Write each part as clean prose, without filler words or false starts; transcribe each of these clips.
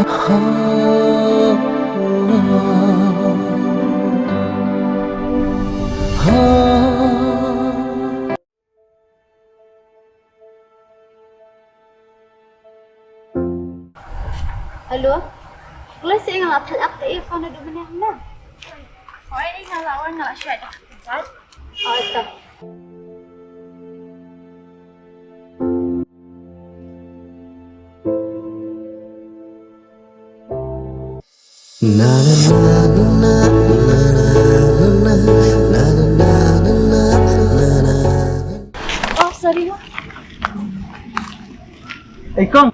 Alo, kalau saya ingat telak tak ikan ada mana mana. Oh, ini orang nggak share dah. Oh, itu. Oh, sorry lah. Kong.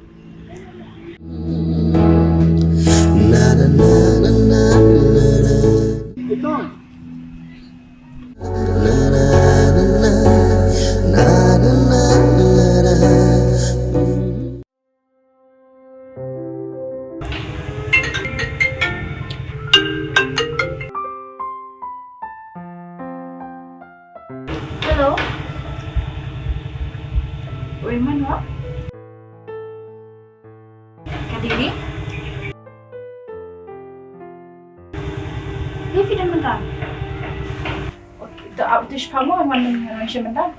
Hello. Women what? Kadiri? Ni tidak menang. Okay, the outage kamu yang mana menang?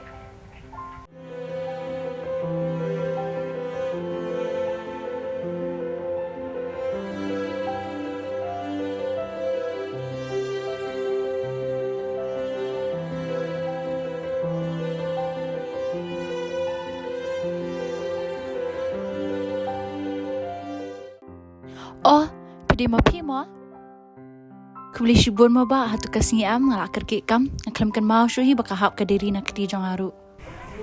Oh, pada mapi mo? Kubli shibun mo ba hatu kasih am ngalak kerkik kam ngaklam kan mau syuhi bakahap kadiri nak kedi jong aru.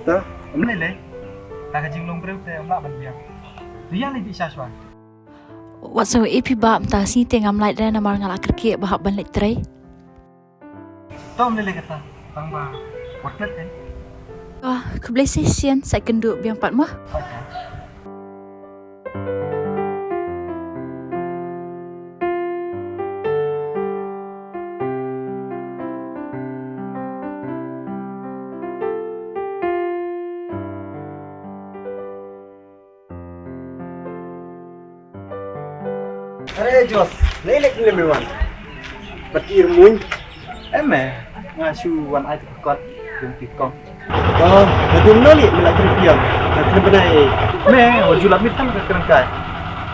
Tuh, lele. Tak kajing long bereu teh nak bandiang. Dia lebih syaswan. Wat so epi ba mta si tengam light dan amar ngalak kerkik bahap ban lek tray. Tuh lele kata, bang ba. Wortlet kan? Oh, kubli session saya kenduk biang pat mo. Are Jost, nailek ni memang. Patir mun. Ngasu wan ai tekot jeung tikong. Oh, betul noli melak tripiang. Tak terbenai. Wajul lamit kan ke kerangkai.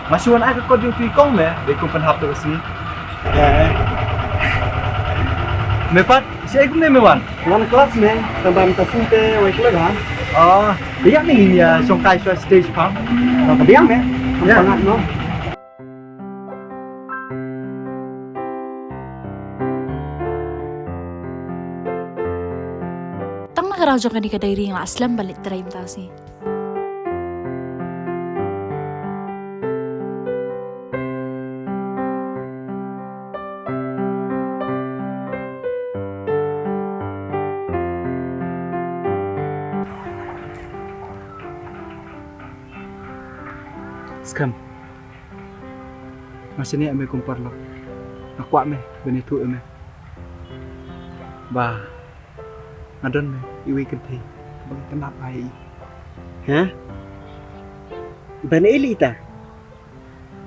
Ngasu wan ai tekot jeung tikong de kumpen hap tu sini. Mepat, si aku mewan. Wan kelas me, tambah minta sinte wai kelas ha. Oh, dia ni ya songkai stage pam. Tak diam me. Sangat no. Tang nak rajong kan di kadiri yang aslam balik tray mta si. Skhem. Masih ni ame kumpar lo. Nak kuat me, benitu ame. Bah. Ngadon me, iwi kenti. Bagi tenap ai. Ha? Bana ili ta.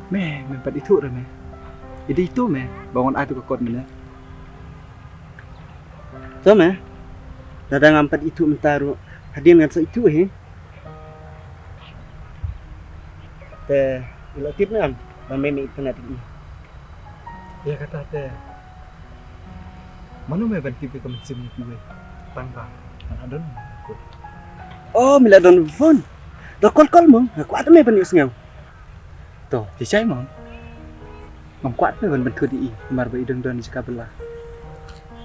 Me pat itu re me. Jadi itu me, bangun ai tu kekot me. Tu me. Dadang ampat itu mentaru. Hadian ngan itu he. Te ilo tip ni am. Bame mi penat ini. Ya kata te. Manu me banti pe kamen sim ni we. Tangka. Adon. Oh, mila don phone. Do kol mong. Aku at me pan yus ngau. To, di sai mong. Ngam kuat me ban bantu di. Mar ba ideng don jika belah.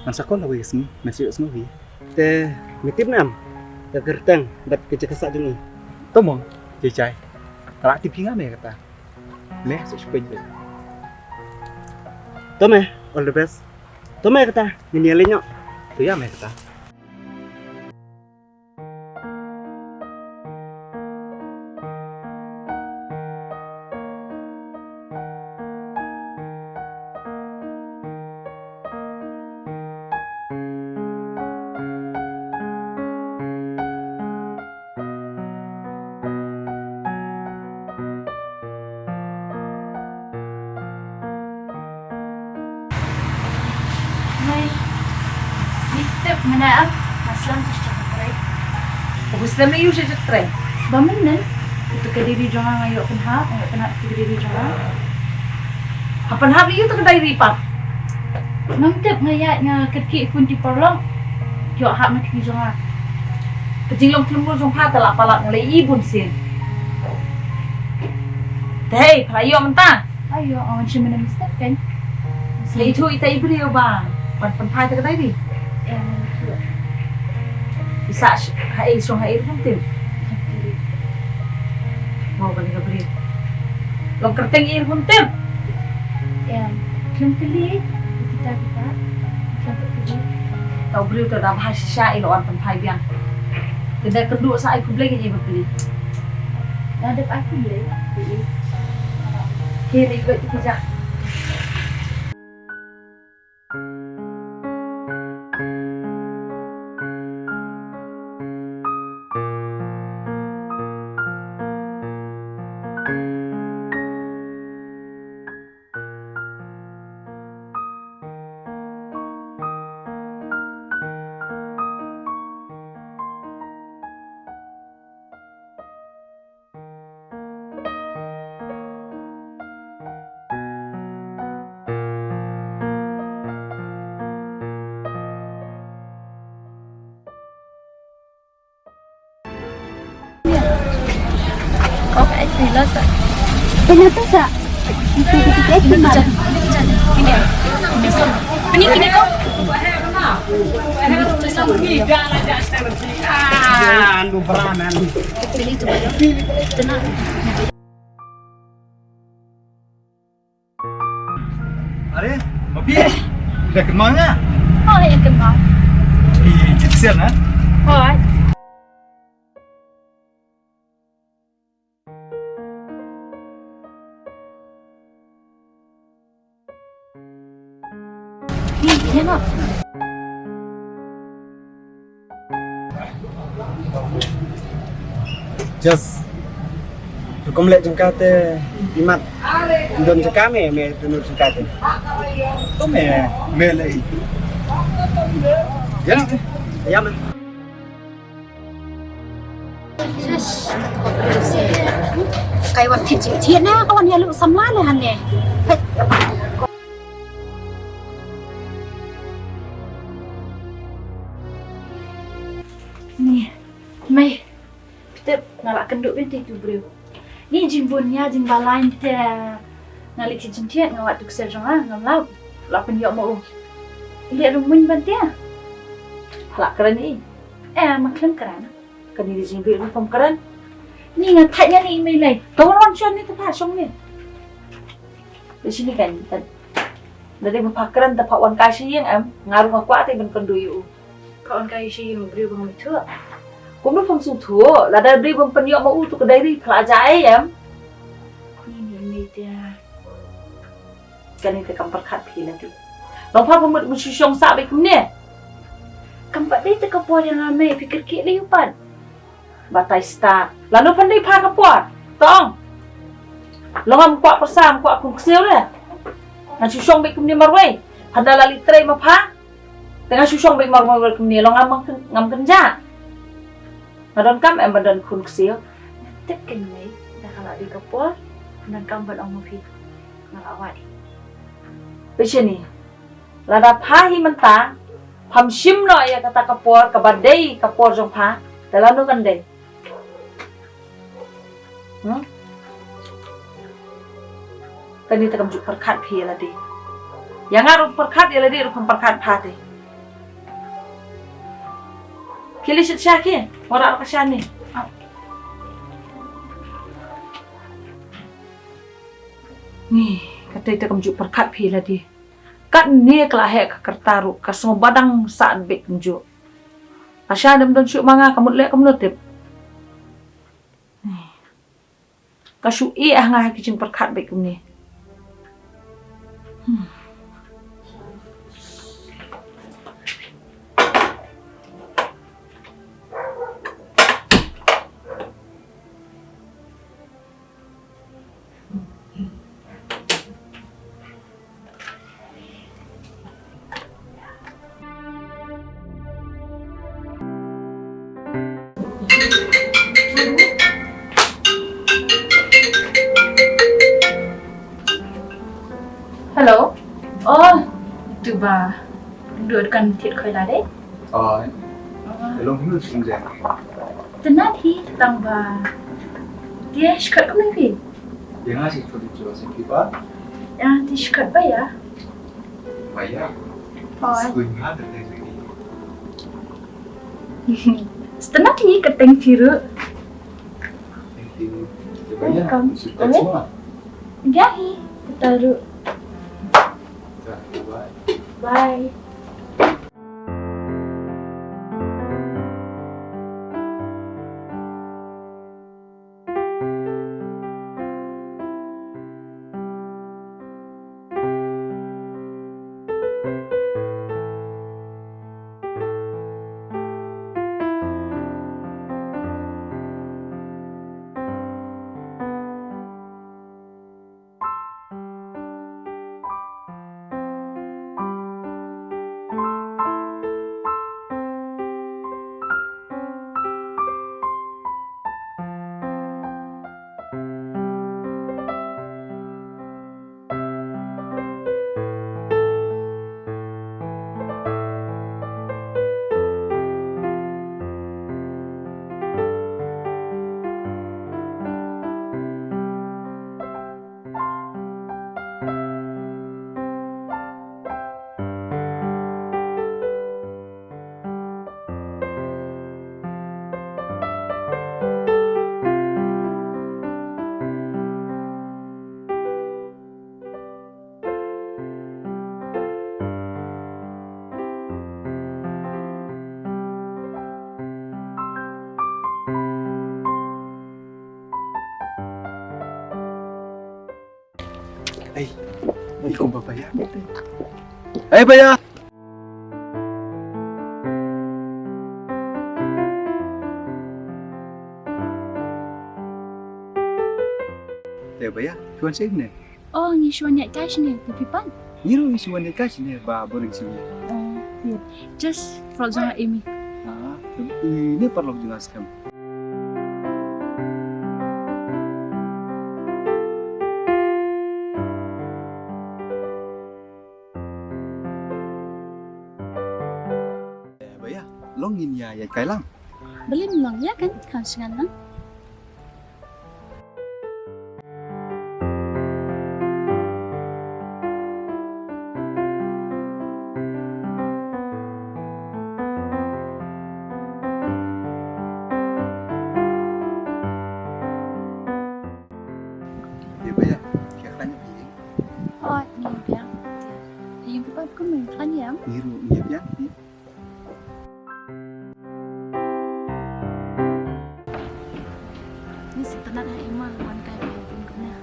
Man sakol we sini, masih yus ngau. Te mitip nam. Da gertang bat kerja kesak duni. To mong. Di sai. Kalau aktif hingga me kata. Me sesuai je. Tome, all the best. Tome kata, ini alinyo. Tu ya me kata. Mana Maslam tu cakap baik. Muslim ni you je try. Bamunan. Itu kediri jangan ayo kenhap, ayo kenhap kediri jangan. Apan hab you tu kedai ripat. Namtep ngayat nga kerki pun di perlong. Yo hap nak kediri jangan. Kecing long kelumur jong pa talak palak ngalai ibun sin. Dei, pelayo mentah. Ayo, awan si mana mistake kan? Lai itu ita ibri ba. Pan pai ta kedai ni. Bisa hai song hai pun tim. Mau balik ke beri. Long kerteng ir pun tim. Ya, kelem keli kita. Kelem keli. Tau beri tu dah bahas sya ilo an pan pai biang. Kedai kedua saya aku beli ni beli. Ada aku beli. Kiri ikut kejap. Kau kat Ella tak? Kenapa tak? Kita Kini kini kau. Anu beranan. Pilih tu baru. Tenang. Are, mapi. Dah kenal ngah? Kau lah yang kenal. Kesian ah. Kau. Ni, dia nak. Just Hukum lek jengkate imat Indon cekame me tunur jengkate. Tu me lagi. Ya. Ya man. Cái vật thịt chị thiện á, các bạn nhà lựu sắm lá này hẳn nè. Ni, Mai. Kita ngalak kenduk binti tu bro. Ni jimbunnya jimbalan te ngalik cincin ngawat tu keserjong ngamlau. Lapan yok mau. Lihat rumun bantia. Halak keren ni. Maklum kerana. Kani di sini beri pom keren. Ni ngatanya ni email lai. Tahu orang cuan ni tempat song ni. Di sini kan, dari berpakaran tempat wan kasih yang ngaruh aku ati ben kenduyu. Kawan kaya siya yung bro bang itu. Kung nu pom sutu, lada beri pom penyok mau tu kedai ri pelajai Ni email dia. Kani te kampar khat phi lagi. Long pa pom musyong sa be kum ni. Kampat dia terkepuan yang ramai fikir kek dia yupan. Batai sta. Lalu pandai pa kapuat. Tong. Longam kuat persam kuat kum ksil le. Na syong be kum ni marwai. Padahal lali tray ma pa. Tengah syong be marwai kum ni longam ngam kenja. Madon kam badan kun ksil. Tekan mai. Dah kalau dia kepuan. Dan kampat orang mafi. Ngalawat. Macam ni. Lada pa hi mentah. Pam shim no ya kata kapor kabadai kapor jong pa. Dalam nu kan dei. Tadi kita kamjuk perkat phi la di. Yang ngaruh perkat ya la di rupam perkat pa de. Kili sit syaki, ora ka syani. Ni, kata kita kamjuk perkat phi la di. Kat ni kelah ka kertaru ka semua badang saat bek kamjuk. Asya dem don syuk manga kamu lek kamu nutip. Ka syuk i ngah kicing perkat bek kum ni. ba duduk kan thiệt khơi là đấy để long hứa xuống rèn tên nát hi tang ba dia shkat cũng नहीं भी dia ngasih foto jual sekitar dia shkat ba ya bayar Oi. Skuin ada dari sini. Setengah hi keteng biru Bayar Welcome. sudah Boleh? semua. ya hi taruh Bye. bye Ini kau bayar. Bayar. Bayar. Tuan saya ni. oh ni shuan yak cash ni tapi pan Niro isuan dia kasih ni ba boring sini. ya just for jangan Emi Ini perlu jelaskan. Bayar. Longin ya Kailang. boleh melong ya kan kan sengan Bayar. Kaya tanya dia. oh ni biang yang kita pun main ya Niro iya ya. ni setengah dah emang wan kai pun kena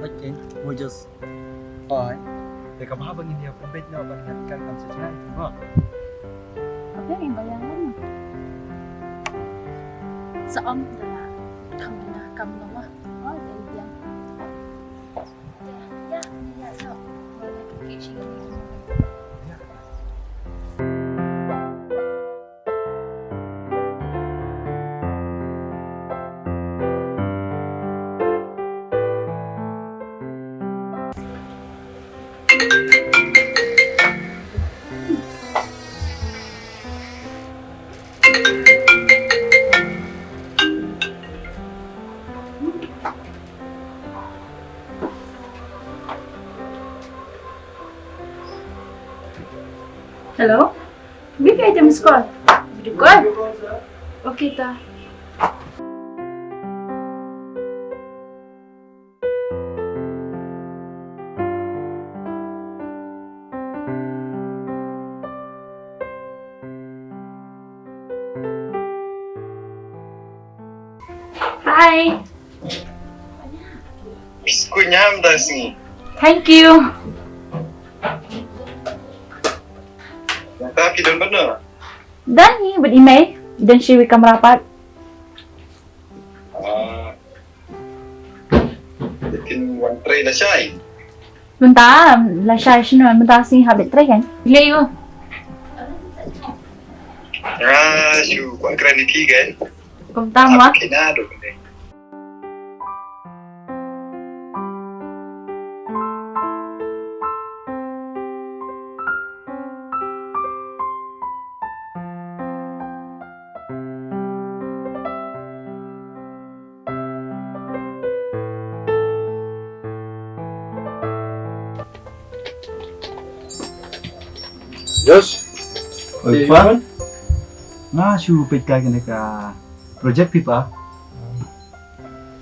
Okay, mau just. Bye. Dekat apa bangin dia pun bet nak bangin nak kamu sejalan. apa yang bayangan seom dah kamu nama oh jadi biang ya so boleh ke sini Hello? Bigay jam sekolah. Video call? Okay ta. Hi. Biskuitnya hamda sini. Thank you. Tapi dan benar. Dan ni ber-email dan share kam rapat. Lekin wan tray na siya. Bentar, lah share sini bentar sini habis try kan. Bila you? Syu kuat keren ni kan. Bentar muat. Kinado. Jost. Pak. Nga shu pekai kena ka project pipa.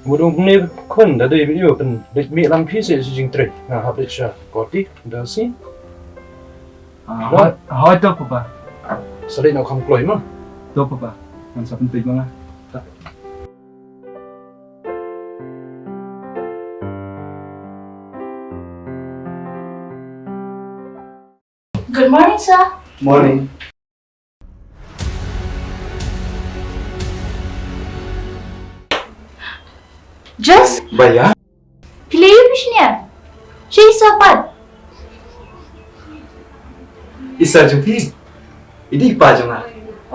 Mudung ni kon dah ada video pen dek mi lam pi se jing tre na ha Risha Kharkylliang dah si. Hoi to papa. Sari nak kham kloi ma. To papa. Kan sa penting mga. Good morning, sir. Morning. Just Baia. pilih bisnya. Saya sahabat. Isa jumpi. Ini pa jama.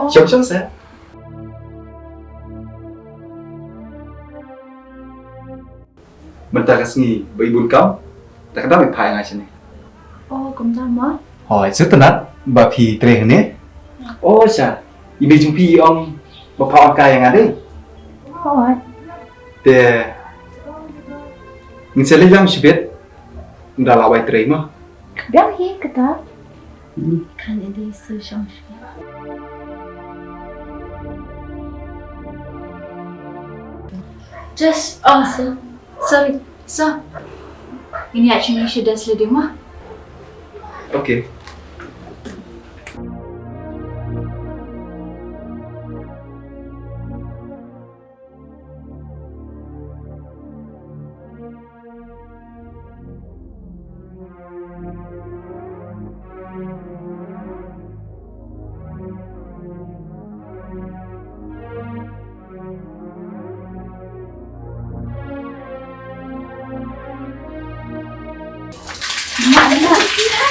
Siap saya. Mentakas ni beribun kau. Tak kena berpai ngai sini. Oh, kumdama. Hỏi rất tenat bà phi tre ne. Oh cha. Ibe jumpi om berpai on kai yang ada. Oh, Te Ngisele yang sibet. Nda lawai tre ma. biar hi kata. Kan ini sesang. Just, oh, sir. Sorry, sir. Ini actually sudah selesai mah. Okay.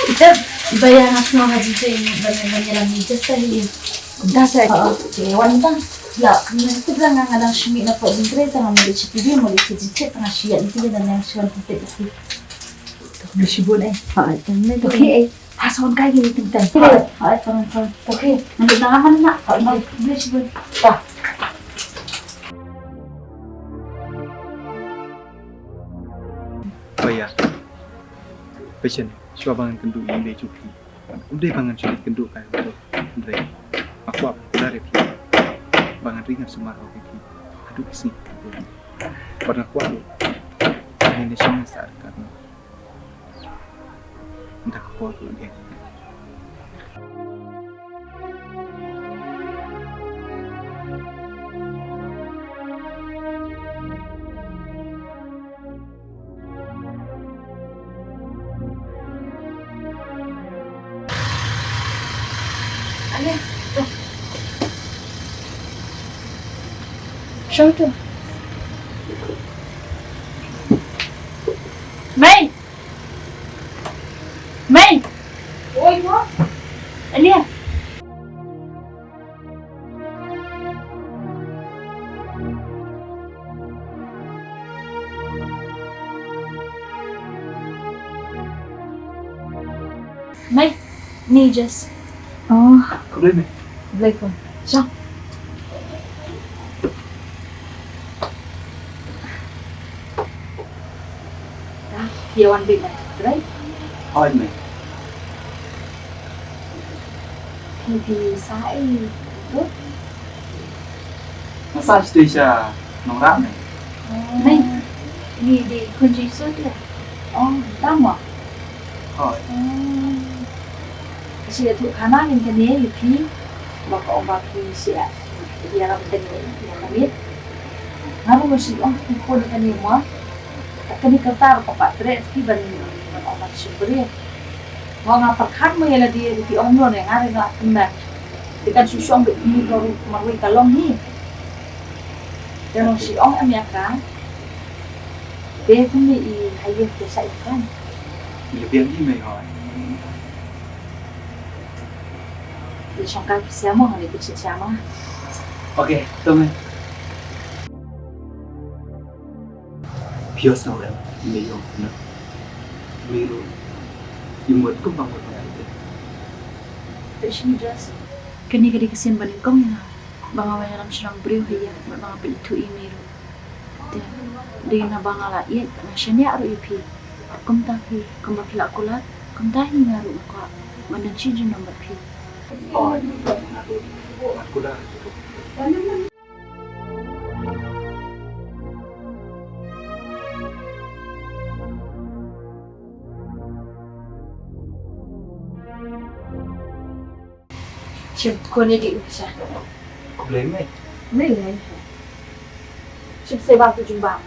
Kita bayar semua haji tu yang banyak-banyak lagi just tadi. Dah saya kewan bang. Ya, kita bilang ngadang shimi na po dintre tanga mo di chipidi mo di chipidi tanga siya itu dan yang siwan titik itu. Di sibun Ha, tanga to. Okay. Hason kai gini tintan. Ha, tanga tanga. Okay. Nanti nangaman na. Ha, di sibun. Ta. Baia. Passion. Shua bangan kenduk ini cuki. Udah bangan sulit kenduk kan tu. Andre. Aku apa dari pi. Bangan ringan semarau pi. Aduh sini. Pernah kuat. Ini semua saat kan. Entah kuat lagi. Show tu. Mei. Mei. Oi, mo. Alia. Mei, ni Jess. Oh, Boleh ni. boleh kau. Jom. Dia one big man, right? Hỏi mày. Thì sai tốt. Massage tu isa nong ram ni. Này, ni di kunci suit ya. Oh, tama. Hỏi. Siya tu kana yang kene lipi. Baka ombaki siya. Dia ram kene yang kami. Ngaru masih oh ko ni kene mo. Kani kata apa tre ki ban ombak sibri. Wa nga perkhan mo yala dia di omno ne ngare nga kena. Dekat susong be ni baru marwi kalong ni. Dan si ong am yakang. Be kuni I hayu ke sai kan. Nhiều việc đi mày hỏi. Di songkai siamo ngani ku siamo. Okay, tôm ơi. Phía sau em, mình không nữa. Mình luôn. Nhưng muốn cũng bằng một ngày đấy. Tại sini just kani kadi kesian banin kong ya. Banga wanya lam serang beriu hiya, banga pil tu imiru. Dia na banga la iet, na shania aru ipi. Kum tapi kum bakila kulat, Kon tahi ngaru ka manang chin nomor pi. Oh, buat Kular. Chim kon ye di sa. Boleh mai. Mai. Chim se ba tu jumpa.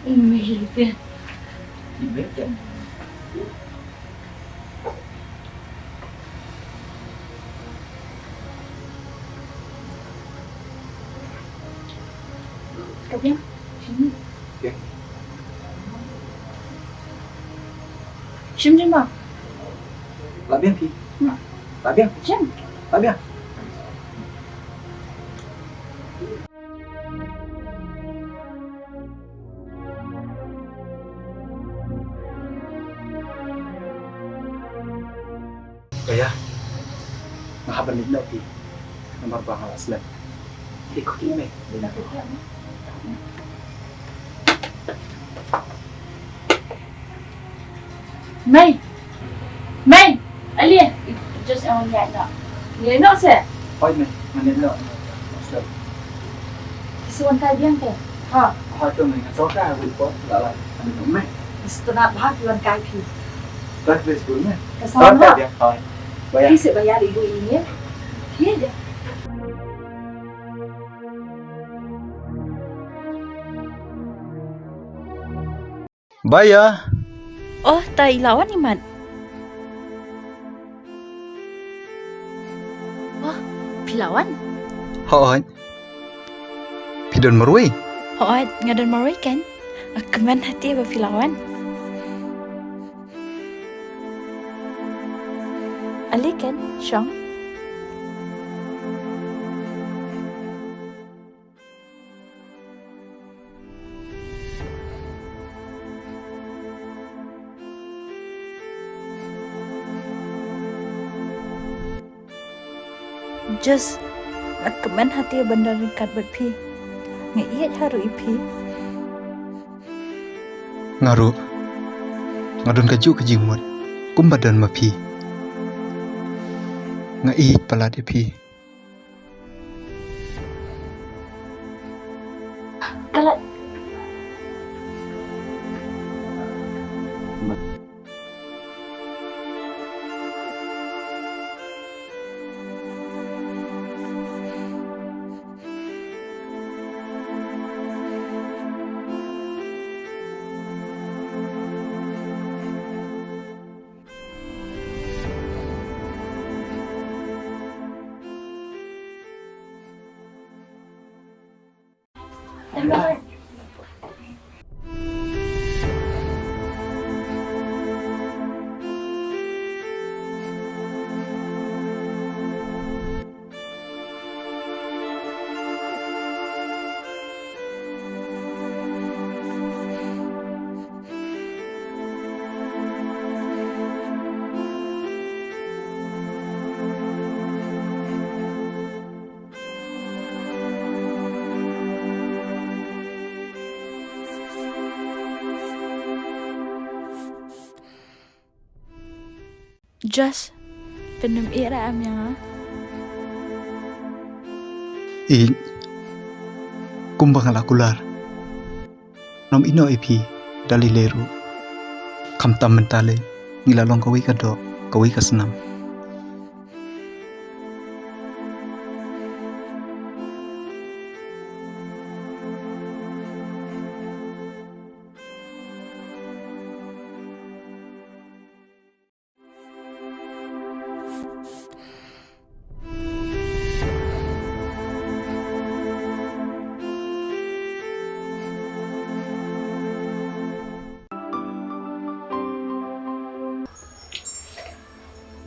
Mai dia. Ini kan. Kau bien? Sini. Bien. Chim jumpa. Tak bien, Pi. Tak bien. Chim. Tak bien. Baia, mahaban Lyngdoh Pi. Nomor bang aslan. Ikut ini. Mai. Alia. Just on that nak. Dia nak se. Oi mai, mana Lyngdoh. Aslan. Suan kai biang te. Ha. Hai tu mai ngah soka report la la. Ano mai? Setengah bahag tuan kai pi. Tak boleh sebut mai. Kesama. dia. Hai. Baia. Ini sebaya ibu ini ya. Dia dia. Baia. Oh, tai lawan iman. Oh, pilawan. Hoi. Pidon marui. Oh, ngadan maroi kan? Keman hati ba pilawan. Ali kan, Syong. Just keman hati bandar ringkat berpi. Ngaiat haru ipi. Ngaru. Ngadon kaju kejimut. Kumbadan mapi. Ngait pala dia Pi. Kalau Just penem ira amnya. Kumbang ala Kular. Nom ino Pi dali leru. Kam tam mentale ngilalong kawi kadok, kawi kasenam.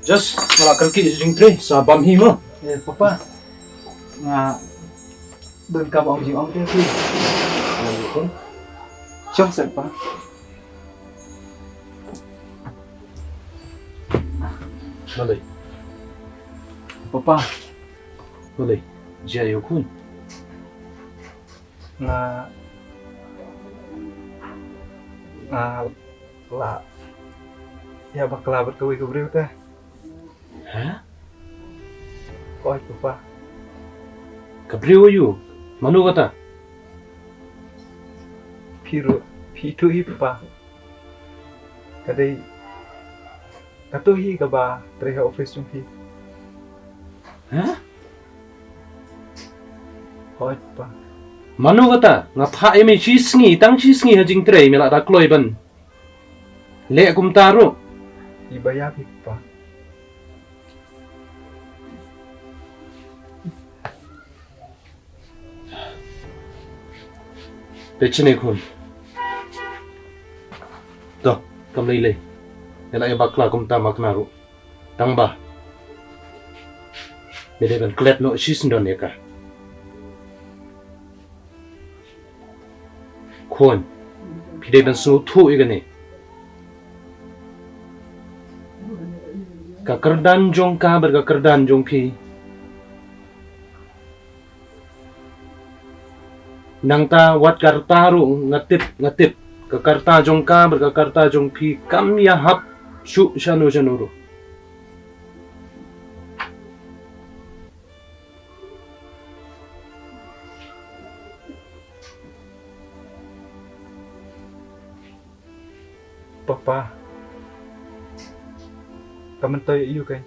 Just kalau kerki jing tre sa bam hi mo. Papa. Nga đơn cầm ông dìu ông kia Pi. Trong sân pa. Boleh. Papa. Boleh. Jia yo kun. Nga la Ya bakal berkawin ke beliau dah. Hah? Kau itu pak. Kebriu you? Manu kata? Pitu itu pak. Kadai katuhi ke ba terlihat office jumpi. Hah? Kau itu pak. Manu kata? Ngapa emi cisngi? Tang cisngi hajing tray melak rakloi ban. Lek kum taruh. Dibayar pak. Pechene kun. Toh, kam lei. Elak bakla kum ta maknaru. Tang ba. Bede ban klet no shisndon ya ka. Kun. Pide ban su thu igane. Ka kerdan jong ka berga kerdan jong pi. Nang ta wat karta ru ngatip ke karta jong ka berga karta jong pi kam ya hap shu shanu januru. Papa. Kamu tahu iyo kan?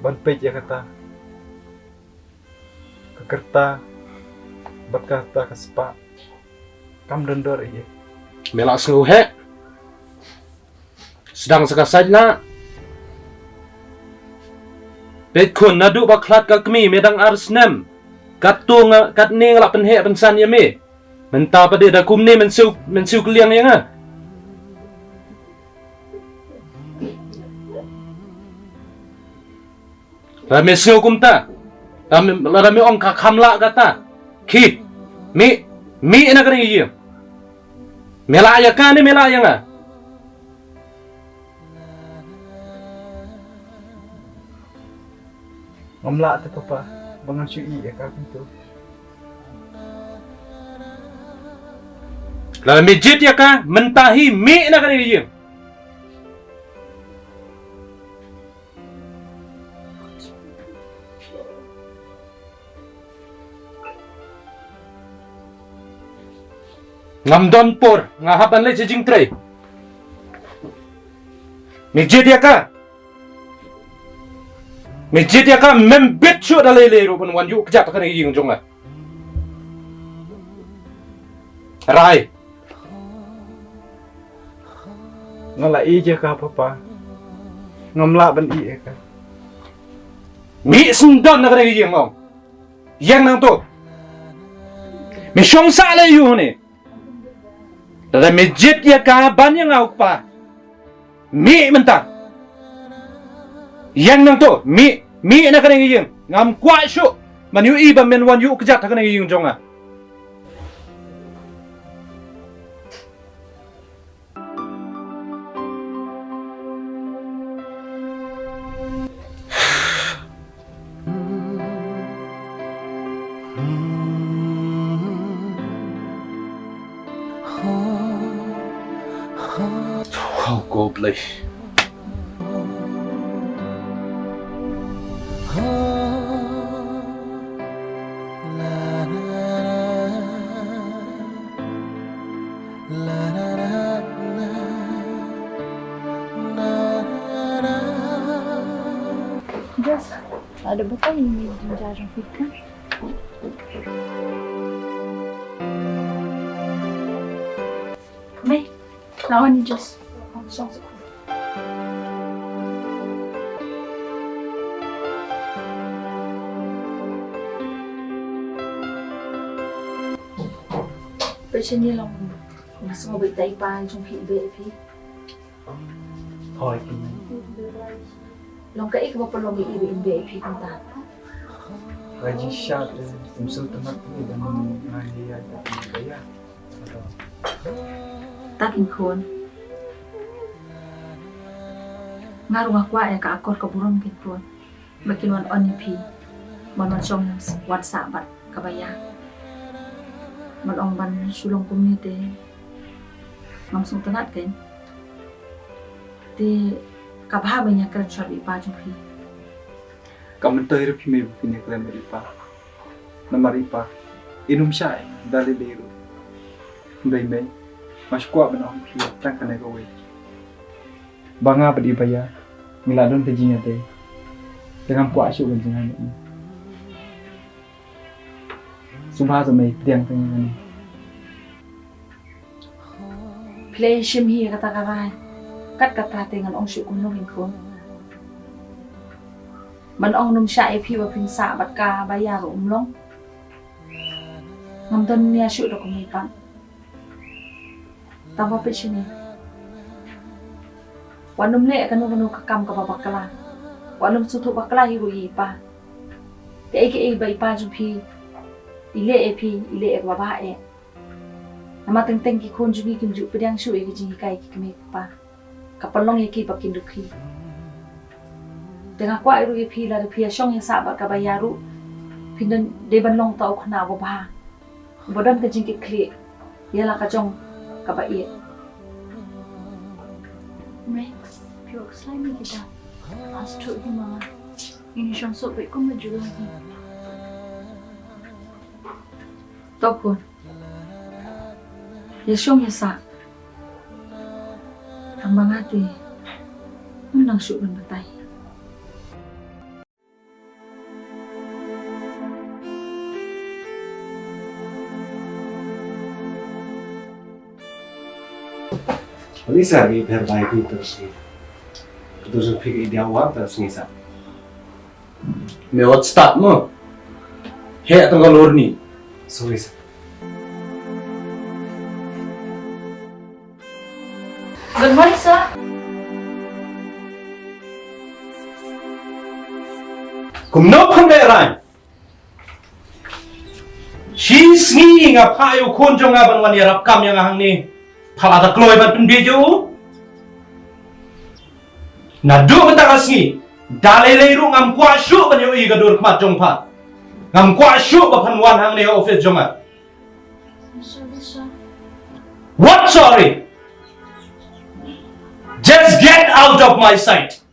Banpej ya kata. Kekerta. Berkata ke sepak. Kam dendor iya. Melak senguhe. Sedang sekasaj na. Petkun nadu baklat kakmi medang arsnem. Katung kat ning lak penhe pensan yame. Menta pada dakum ni mensiu keliang yang ah. Rame sengu kumta. Rame ong kakamla kata. Ki, mi nak kena iya. Melak ya kan ni melak yang ah. Ngamlak tu papa, bangan syui ya kau itu. Lalu masjid ya kan mentahi mi nak kena iya. Ngamdon por ngahaban le jing tray. Masjid ya ka. Masjid ya ka membet syu dalai le ru pun wan yu kejap kan ying jonga. Rai. Ngalak iya kah papa. Ngamlak ban iya kah. Mi sendon nak kena ying ong. Yang nang tu. Mi syong sa le yu ni. Dalam masjid ya kaban yang ngau pa. Mi mentah. Yang nang tu mi nak kena ngiyeng. Ngam kuat syuk. Man yu iba men wan yu kejat kena ngiyeng jonga. Oh, go play. Jost, ada betul ini jarang fikir. Baik, lawan ni Jost. Langsung. Macam ni lang. Mas mo bitay pa yung PBP. Thôi thì Long ka ikaw pa long iirin BIP kung ta. gaji syak umsul tempat ini dan mengalir kaya. Tak inkon. Ngaru ngakwa ya ka akor kaburon kinpon. Makinwan onipi. Manon siyong WhatsApp bat kabaya. Malong ban sulong community. Ngamsong tanat kain. Te kabha banyak kan shot ipa jumpi. Kamentari pi me pine klan maripa. Namaripa. Inum syai dali leru. Ndai me. Mas kuat benong pi tang kana ko we. Banga badi baya. Miladon pejinya te. Dengan puak syuk kan jangan ni. Sumpah sampai tiang tengah ni. Play shim hi kata karai. Kat kata dengan ong syuk kum nong kun. Man ong num syai pi wa pin sa bat ka baya ro long. Ngam ton nia syuk do kum ni pan. Tanpa pe sini. Wanum le kan nu kakam ka babakala. Wanum sutu bakala hi ru ipa. Te ke bai pa jumpi. Ile epi ile ek baba e. Nama teng ki khon juni kim ju pedang shu e ki jing kai ki keme pa. Kapalong ye ki pakin dukhi. Tengah kwa ru epi la de pia shong yang sa ba ka bayaru. Pindan de ban long tau khna baba. Bodan ka jing ki kle. Ye la ka jong ka ba ye. Rex, piok slimy kita. Astu di mana? Ini shong sok baik kum juga lagi. Topun. Ya syong ya sa. Tambang hati. Menang syuk dan batai. Risha ni berbaik itu sih. Terus pikir dia awak terus ni sah. Mewat start mo. Hek tengah lor ni. Sorry sah. Good morning, sir. Kumno pangeran. She's ni ngapa ayo kunjung abang wani rap kam yang ahang ni. Pala tak keluar ban penbejo. Nadu betang asni. Dalai leiru ngam kuasyu ban yo iga dur kemat jongpa. Ngam kuasyu bapan wan hang ni office jongat. Sorry, sir. What sorry? Just get out of my sight.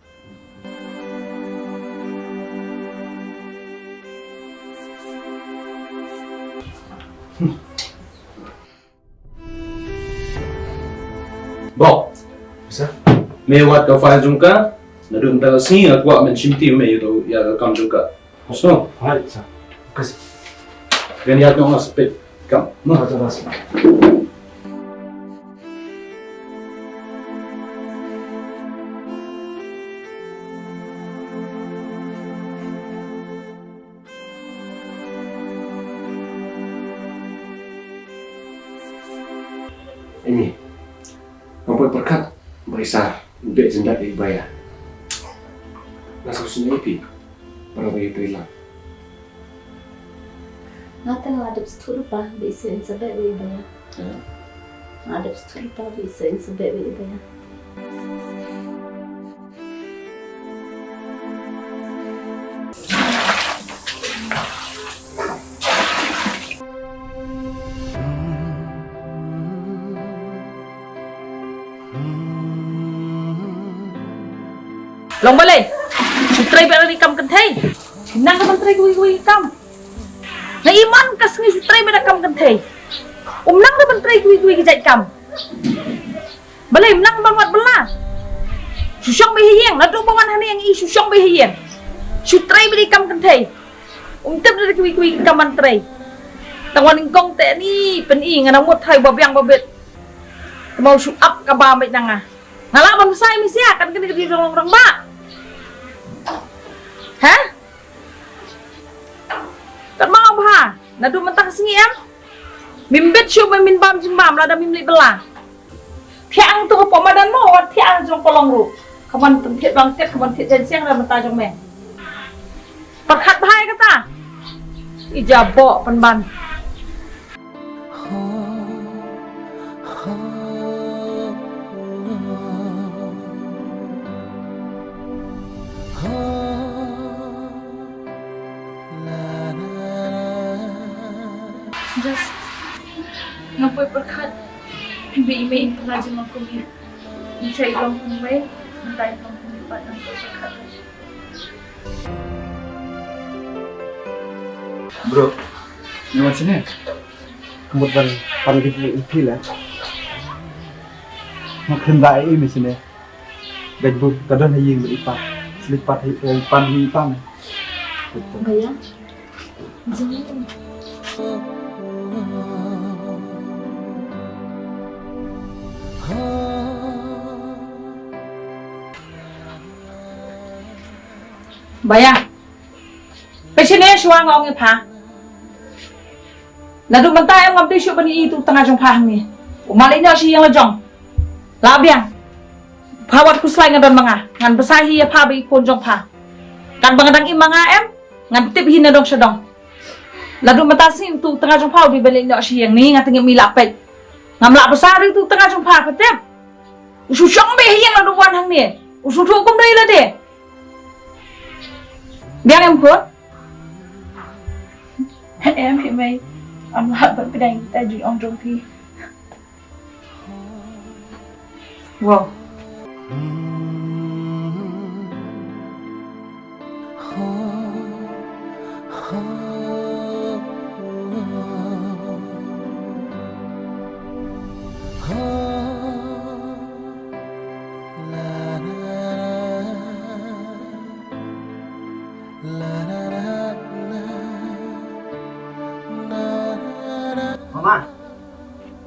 Bok, Bisa? mewat ka file jungka, nadung taga sini aku ak mencinti me itu ya kam jungka. So, Baik sah. Kasih. kan ya nong aspek kam. Macam mana? Ini, kamu berkat Risha untuk jendak di Baia. Nasi sini pi, para Baia hilang. Natang adab stulpa bisa insabet baya. Adab stulpa bisa insabet baya. Long balik. Sutrai berada di kam kentai. Nang ka menteri kui kam. Na iman kas ngi sutrai berada kam kentai. Nang ka menteri kui kijai kam. Balai menang banget belah. Susong behiyeng, nadu bawan hani yang i susong behiyeng. Sutrai beri kam kentai. Tep dari kui kam menteri. Tangwan ingkong te ni pen i ngana mut thai babyang babet. Mau su up ka ba mai nanga. Ngala bang sai mi sia kan kini di orang ba. Hah? Kan mau apa? Nadu mentang sengiem? Mimbet syuk min bam jimbam lada mimli belah. Tiang tu apa madan mo wat tiang jong kolong ru. Kaman tempet bang tet kaman tet jan siang dah mentah jong me. Perkat bahai kata. Ijabok penban. Just ngapai perkat. Ibe email pelajar makum ni. Saya long kumai. Bantei Lyngdoh tempat yang berkat. Bro, ni macam ni. Kemudian panggil itu lah. Makin baik ini sini. Gajbuk kadang hanya beripat, selipat pan hitam. Baia. Jangan. Baia. Pesine suang ngong ni pa. Nadu Bantei ngam ti syuk bani itu tengah jong pa ni. Umalina si yang lejong. Labiang. Pawat ku slai ngadon manga, ngan besahi ya pa bi kon jong pa. Kan bangadang i manga em, ngan tip hin dong sedong. Nadu matasi tu tengah jong pa di balik nak si yang ni ngat ngam milak pek. Ngam lak besar itu tengah jong pa patep. Usu syong be yang nadu wan hang ni. Usu tu kum dai la de. Biang em ko. Em hiện mày ông lại vẫn phải đánh tay gì ông trong khi. Wow.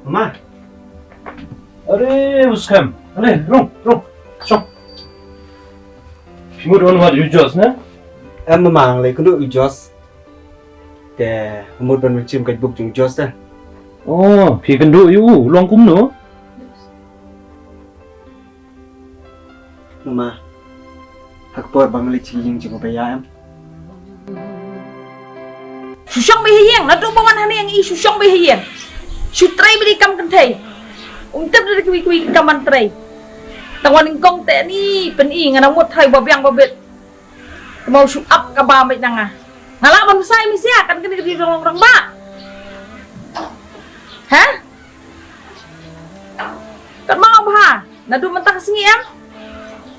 Mama. Are, Skhem. Ale, rung. Shop. Pimut on what you just, ne? Em mà mang lấy cái đội Jost. Để một lần chim cái bục chúng Jost đây. Oh, phi kan do you long kum no. Mama. Hak por bang lấy chi yang chim Baia em. Susong be hiang, nadu bawan hani yang i susong be hiang. Sutrai beri kam kentai. Untuk dari kui kam antrai. Tangwan ingkong te ni peni ngana mut thai babiang babet. Mau su up ka ba mai nanga. Ngala ban sai mi sia kan kini rong ba. Ha? Kan mau ba? Nadu mentah singi em.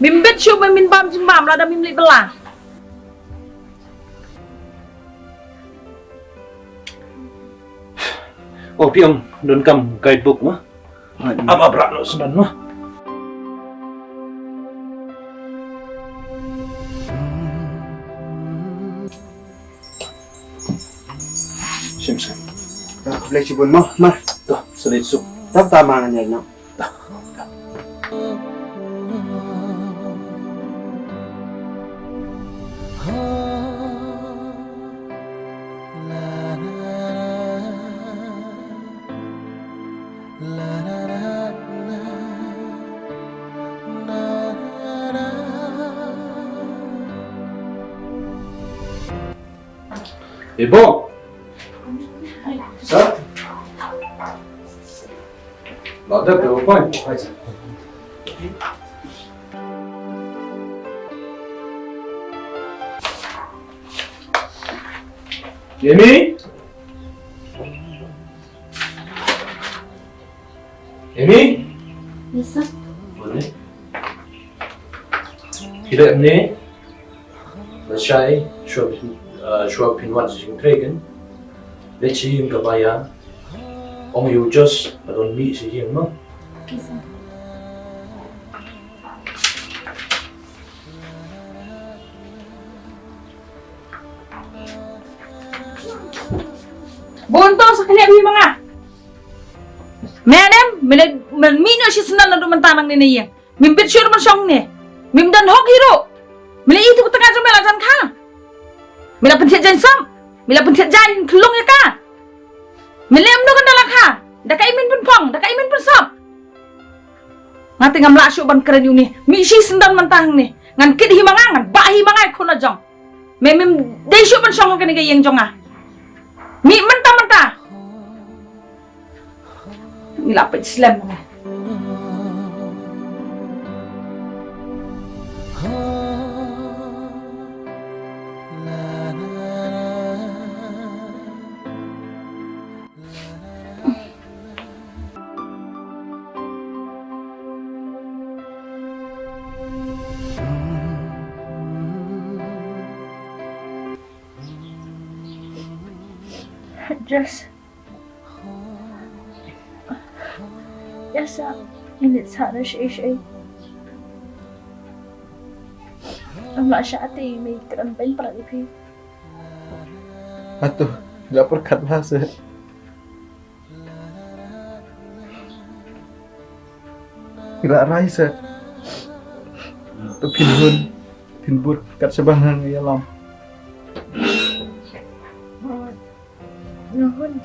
Mimbet syu min bam jimbam la da mimli belah. Oh, piang don kam guidebook mah. Apa berat no sedan mah. Sim. Dah boleh cibun mah. Dah, selit sup. Tak tamangan ya no. Dah. Ibu. Sir. Ada berapa? Emi? Emi? Bisa. Boleh. Tidak ni. Masai, shop pinwan sing tregen. Lechi yung Baia. Ong you just adon mi si yung mo. Bisa. Bontor sa kanya bi mga. Madam, mino si senan na dumantanang ni niya. Mimbit sure man siyang ni. Mimdan hok hero. Mila itu ko tengah jumela jan ka. Mila pentit jan sam. Mila pentit jan kelung ya ka. Mila amno kan dalak ha. Daka imin pun pong, daka imin pun sop. Ngati ngam lasyo ban keren yu ni. Mi si sendan mantang ni. Ngan kid himanga ngan ba himanga ko na jong. Mem dai syo ban song kan yang jong ah. Mi mentah-mentah. Ni lapit Islam mana? Just yes, minutes sana siya. Ang siya ati may terampin para ipi. Atuh, gak perkat bahasa. Gak raisa. Pinbun kat sebangan ya lam. Nuhun.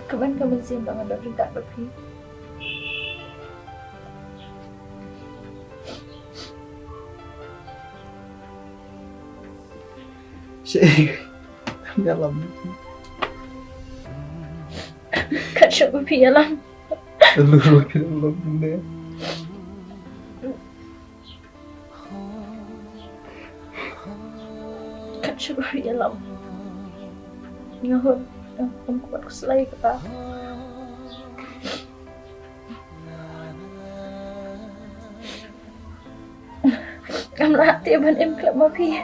Kaban simbang ada juga tapi. Syekh. Ya lam. Kat siya tapi ya lam. Lu lam ni. Kat siya tapi ya lam. Nuhun. Ang kuat ko selai ka. Am lahat tiban em klap mapi.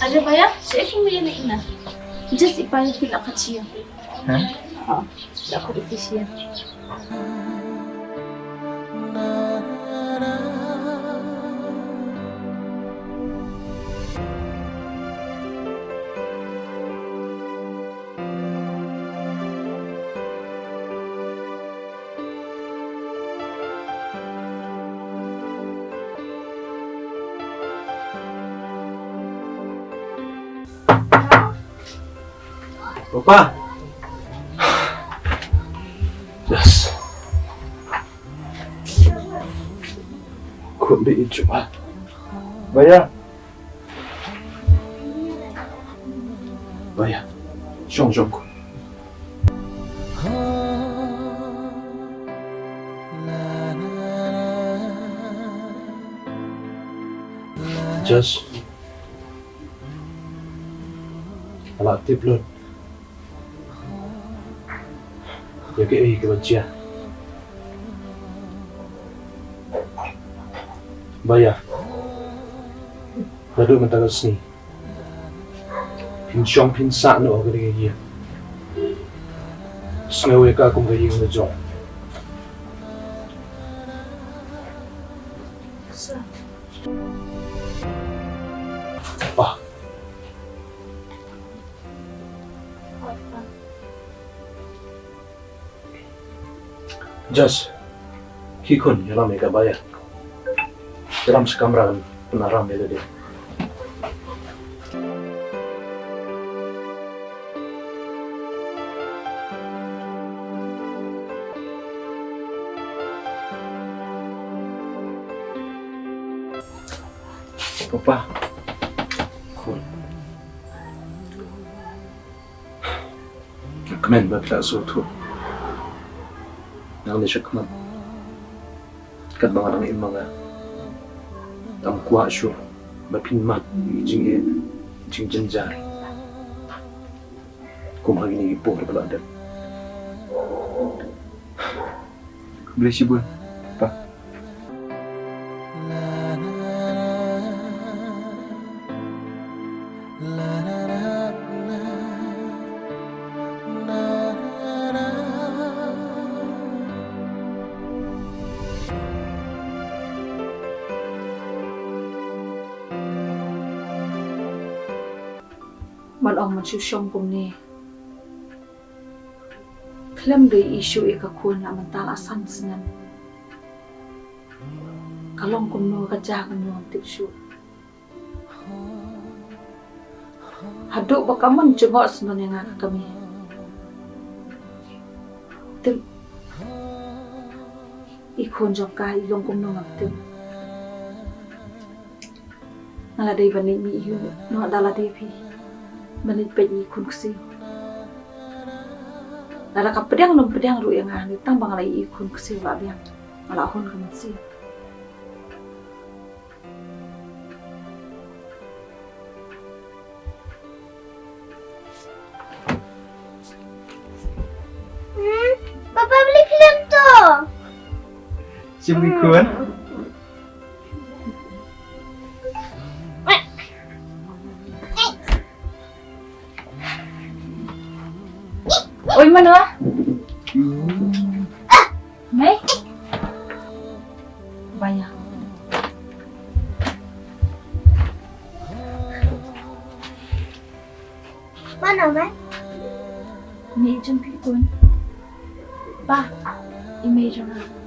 Ada Baia, chef mo yan na. Just ipayo fila ka siya. Ha? Ako efficient. Papa. Yes. Couldn't be each one. Baia. Baia. Shong. Just alat tiblon. Ya ke kebencian. Baia. Lalu mentagal sini. Pinsyong pinsa no ako dia. Sengaja ka akong gayeng na jong. Pa. Just kikun yalam eka Baia. Dalam sekamran penaram dia. Papa. Kemen Baia Sohtun. Nang siya kemen. Kat mga nang imanga. Ang kuha siya. Mapinmat. Jing jenjari. Kumagi ni ipo na pala dan. Boleh sibuk. Papa. Man ong man syusyong kum ni. Klem dari isu ikakun na mental asan sengan. Kalong kum no kerja kum no tip syu. Haduk bakaman jengok sebenarnya kami. Tip ikon jokka ilong kum no ngaptim. Nala day bani mi iyu no dala devi. Manit pedi kun ksi. Nala ka pedang lum pedang ru yang ahli tang bang lai ikun ksi ba biang. Ala hon kan ksi. Chim đi cuốn. Ôi mà nữa. Mấy. Baia. Mana mấy? Ni jumpi kun. Ba. Image na.